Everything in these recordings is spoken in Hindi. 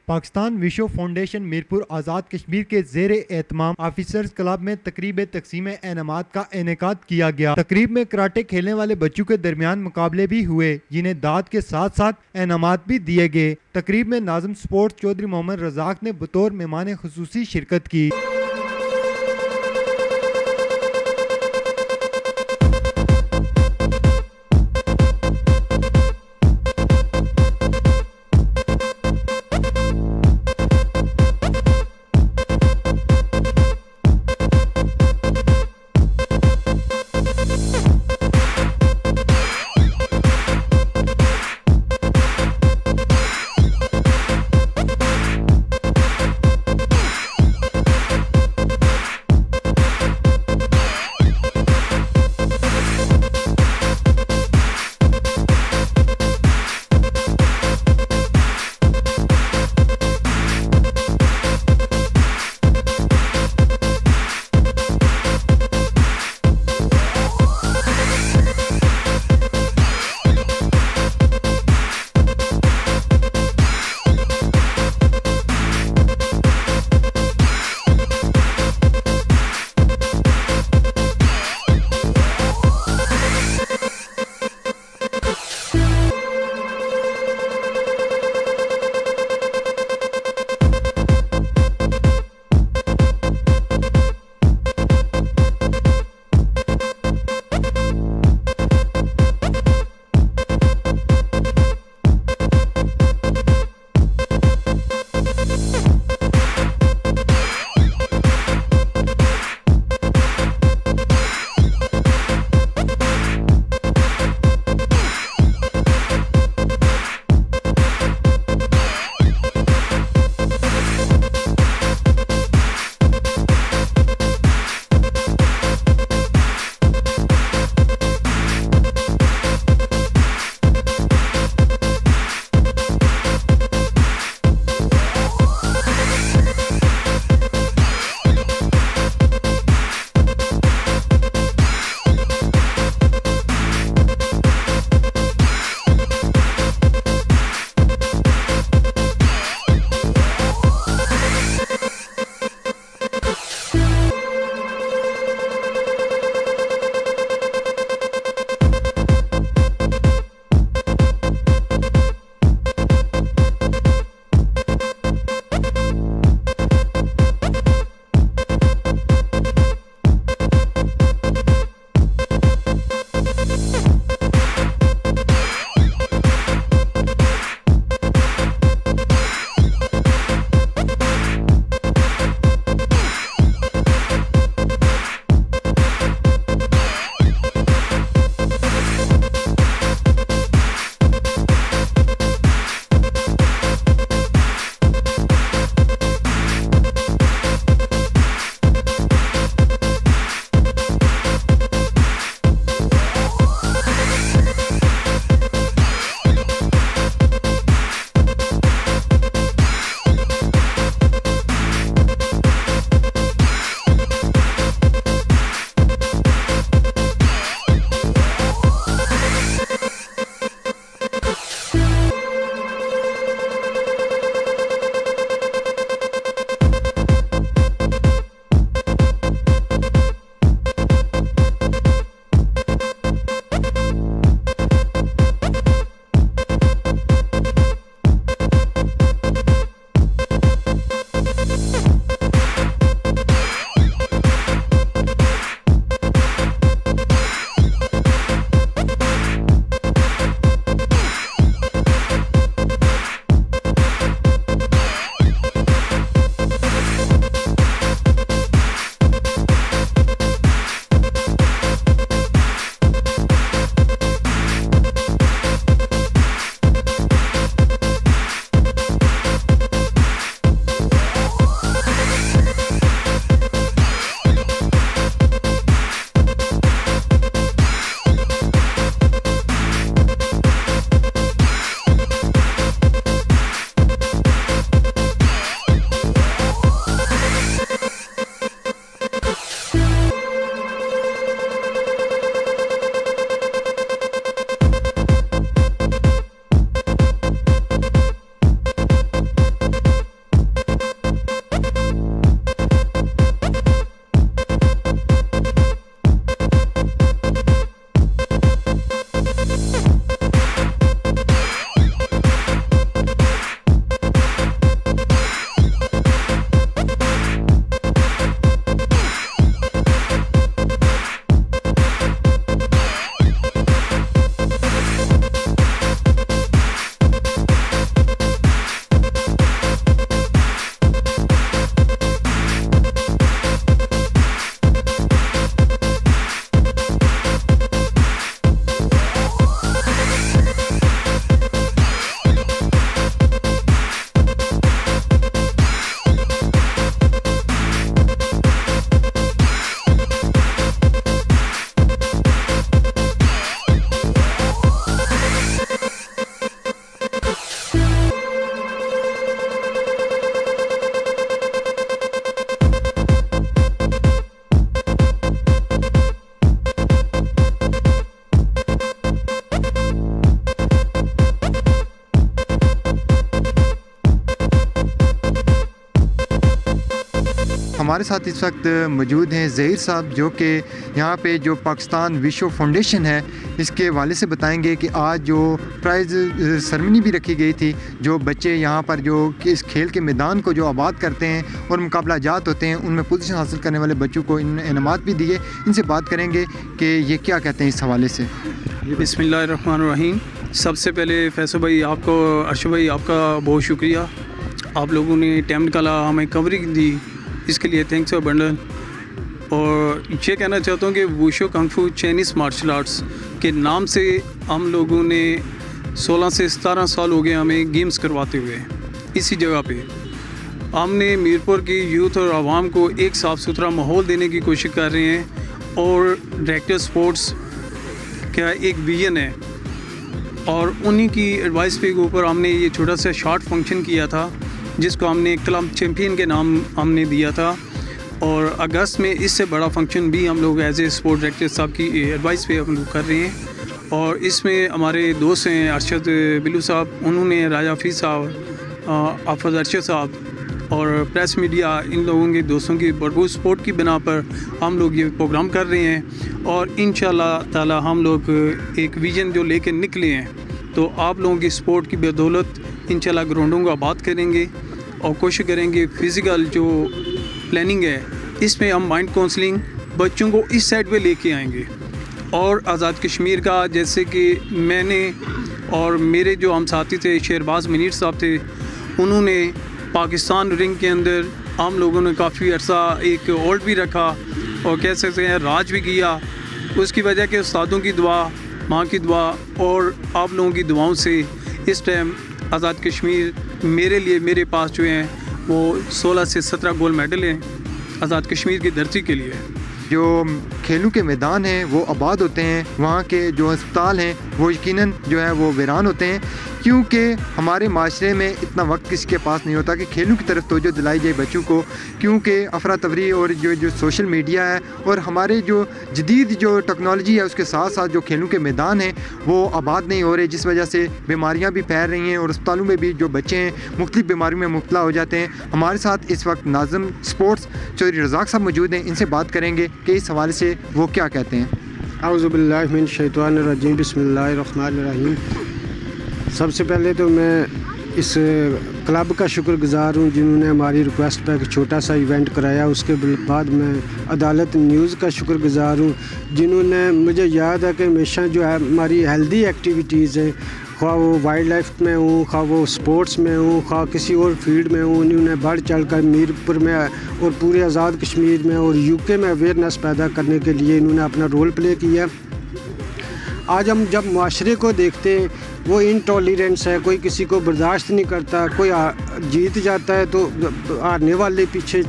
पाकिस्तान विश्व फाउंडेशन मीरपुर आज़ाद कश्मीर के ज़ेर एहतमाम ऑफिसर्स क्लब में तकरीब तकसीम एनामात का इनेकाद किया गया। तकरीब में कराटे खेलने वाले बच्चों के दरमियान मुकाबले भी हुए, जिन्हें दाद के साथ साथ एनामात भी दिए गए। तकरीब में नाज़िम स्पोर्ट्स चौधरी मोहम्मद रज़ाक ने बतौर मेहमान खुसूसी शिरकत की। हमारे साथ इस वक्त मौजूद हैं ज़हीर साहब, जो कि यहाँ पे जो पाकिस्तान विश्व फाउंडेशन है इसके वाले से बताएंगे कि आज जो प्राइज़ सेरेमनी भी रखी गई थी, जो बच्चे यहाँ पर जो इस खेल के मैदान को जो आबाद करते हैं और मुकाबला जात होते हैं उनमें पोजीशन हासिल करने वाले बच्चों को इन इनामात भी दिए। इनसे बात करेंगे कि ये क्या कहते हैं इस हवाले से। बिस्मिल्लाहिर्रहमानिर्रहीम। सबसे पहले फैसल भाई, आपको अर्शद भाई, आपका बहुत शुक्रिया। आप लोगों ने टाइम निकाला, हमें कवरिंग दी, इसके लिए थैंक्स अ बंडल। और ये कहना चाहता हूँ कि वुशु कंग फू चाइनीज़ मार्शल आर्ट्स के नाम से हम लोगों ने 16 से 17 साल हो गए हमें गेम्स करवाते हुए। इसी जगह पे हमने मीरपुर की यूथ और आवाम को एक साफ़ सुथरा माहौल देने की कोशिश कर रहे हैं और डायरेक्टर स्पोर्ट्स का एक विजन है और उन्हीं की एडवाइस पे ऊपर हमने ये छोटा सा शॉर्ट फंक्शन किया था जिसको हमने क्लब चैम्पियन के नाम हमने दिया था। और अगस्त में इससे बड़ा फंक्शन भी हम लोग एज ए स्पोर्ट डायरेक्टर साहब की एडवाइस पे हम लोग कर रहे हैं। और इसमें हमारे दोस्त हैं अरशद बिल्लू साहब, उन्होंने राजा हफीज़ साहब, आफज अरशद साहब और प्रेस मीडिया, इन लोगों के दोस्तों की भरपूर सपोर्ट की बिना पर हम लोग ये प्रोग्राम कर रहे हैं। और इंशाल्लाह ताला हम लोग एक विज़न जो लेके निकले हैं तो आप लोगों की सपोर्ट की बदौलत इंशाल्लाह ग्राउंडों को आबाद करेंगे और कोशिश करेंगे फ़िज़िकल जो प्लानिंग है इसमें हम माइंड काउंसलिंग बच्चों को इस साइड पे लेके आएंगे। और आज़ाद कश्मीर का, जैसे कि मैंने और मेरे जो हम साथी थे शेरबाज मनीर साहब थे, उन्होंने पाकिस्तान रिंग के अंदर हम लोगों ने काफ़ी अर्सा एक होल्ड भी रखा और कह सकते हैं राज भी किया। उसकी वजह के उस्तादों की दुआ, माँ की दुआ और आप लोगों की दुआओं से इस टाइम आज़ाद कश्मीर मेरे लिए, मेरे पास जो हैं वो 16 से 17 गोल्ड मेडल हैं आज़ाद कश्मीर की धरती के लिए। जो खेलों के मैदान हैं वो आबाद होते हैं, वहाँ के जो अस्पताल हैं वो यकीनन जो है वो वीरान होते हैं, क्योंकि हमारे माशरे में इतना वक्त किसी के पास नहीं होता कि खेलों की तरफ तवज्जो दिलाई जाए बच्चों को, क्योंकि अफरा तफरी और जो सोशल मीडिया है और हमारे जो जदीद जो टेक्नोलॉजी है उसके साथ साथ जो खेलों के मैदान हैं वो आबाद नहीं हो रहे, जिस वजह से बीमारियाँ भी फैल रही हैं और अस्पतालों में भी जो बच्चे हैं मुख्तलिफ बीमारियों में मुब्तला हो जाते हैं। हमारे साथ इस वक्त नाज़िम स्पोर्ट्स चौधरी रज़ाक साहब मौजूद हैं, इनसे बात करेंगे कि इस हवाले से वो क्या कहते हैं। औज़ु बिल्लाहि मिन शैतानिर रजीम, बिस्मिल्लाहिर रहमानिर रहीम। सबसे पहले तो मैं इस क्लब का शुक्रगुज़ार हूँ जिन्होंने हमारी रिक्वेस्ट पर एक छोटा सा इवेंट कराया। उसके बाद मैं अदालत न्यूज़ का शुक्रगुज़ार हूँ जिन्होंने, मुझे याद है कि हमेशा जो है हमारी हेल्दी एक्टिविटीज़ हैं, खा वो वाइल्ड लाइफ में हूँ, खा वो स्पोर्ट्स में हूँ, खा किसी और फील्ड में हूँ, उन्होंने बढ़ चढ़ कर मीरपुर में और पूरे आज़ाद कश्मीर में और यूके में अवेयरनेस पैदा करने के लिए इन्होंने अपना रोल प्ले किया। आज हम जब माशरे को देखते हैं वो इनटॉलरेंस है, कोई किसी को बर्दाश्त नहीं करता, कोई जीत जाता है तो हारने वाले पीछे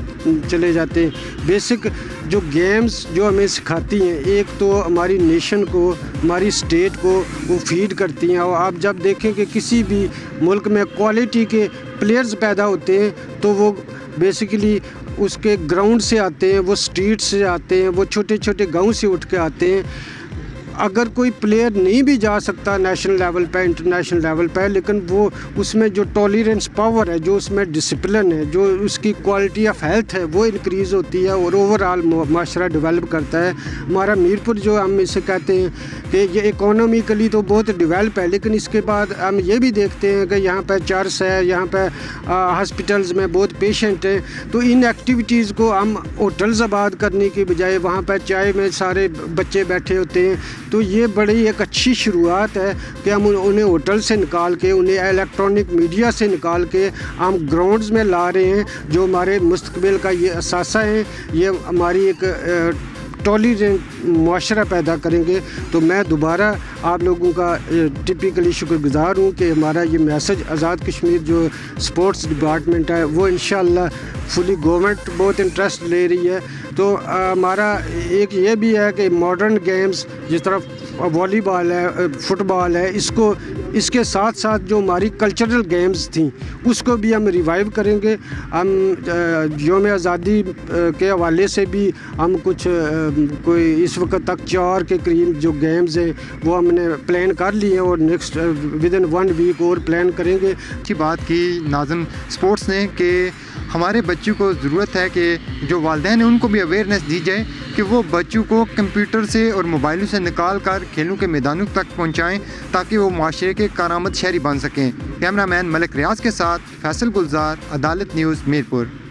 चले जाते हैं। बेसिक जो गेम्स जो हमें सिखाती हैं, एक तो हमारी नेशन को, हमारी स्टेट को वो फीड करती हैं। और आप जब देखें कि किसी भी मुल्क में क्वालिटी के प्लेयर्स पैदा होते हैं तो वो बेसिकली उसके ग्राउंड से आते हैं, वो स्ट्रीट से आते हैं, वो छोटे छोटे गांव से उठ के आते हैं। अगर कोई प्लेयर नहीं भी जा सकता नेशनल लेवल पे, इंटरनेशनल लेवल पे, लेकिन वो उसमें जो टॉलरेंस पावर है, जो उसमें डिसिप्लिन है, जो उसकी क्वालिटी ऑफ हेल्थ है वो इंक्रीज़ होती है और ओवरऑल माशरा डेवलप करता है। हमारा मीरपुर जो हम इसे कहते हैं कि ये इकोनॉमिकली तो बहुत डेवलप है, लेकिन इसके बाद हम ये भी देखते हैं कि यहाँ पर चर्च है, यहाँ पर हॉस्पिटल्स में बहुत पेशेंट हैं। तो इन एक्टिविटीज़ को हम होटल्स आबाद करने की बजाय वहाँ पर चाय में सारे बच्चे बैठे होते हैं, तो ये बड़ी एक अच्छी शुरुआत है कि हम उन्हें होटल से निकाल के, उन्हें इलेक्ट्रॉनिक मीडिया से निकाल के हम ग्राउंड्स में ला रहे हैं। जो हमारे मुस्तकबिल का ये असासा है, ये हमारी एक टॉलरेंट माशरा पैदा करेंगे। तो मैं दोबारा आप लोगों का टिपिकली शुक्रगुज़ार हूँ कि हमारा ये मैसेज आज़ाद कश्मीर जो स्पोर्ट्स डिपार्टमेंट है वो इंशाल्लाह फुली गवर्नमेंट बहुत इंटरेस्ट ले रही है। तो हमारा एक ये भी है कि मॉडर्न गेम्स जिस तरह वॉलीबॉल है, फुटबॉल है, इसके साथ साथ जो हमारी कल्चरल गेम्स थी उसको भी हम रिवाइव करेंगे। हम यौम आज़ादी के हवाले से भी हम कुछ कोई इस वक्त तक 4 के करीब जो गेम्स हैं वो हमने प्लान कर लिए हैं और नेक्स्ट विद इन 1 वीक और प्लान करेंगे। अच्छी बात की नाज़िम स्पोर्ट्स ने कि हमारे बच्चों को ज़रूरत है कि जो वालिदैन हैं उनको भी अवेयरनेस दी जाए कि वो बच्चों को कंप्यूटर से और मोबाइलों से निकाल कर खेलों के मैदानों तक पहुँचाएँ ताकि वो माशरे के कारआमद शहरी बन सकें। कैमरामैन मलिक रियाज के साथ फैसल गुलजार, अदालत न्यूज़, मीरपुर।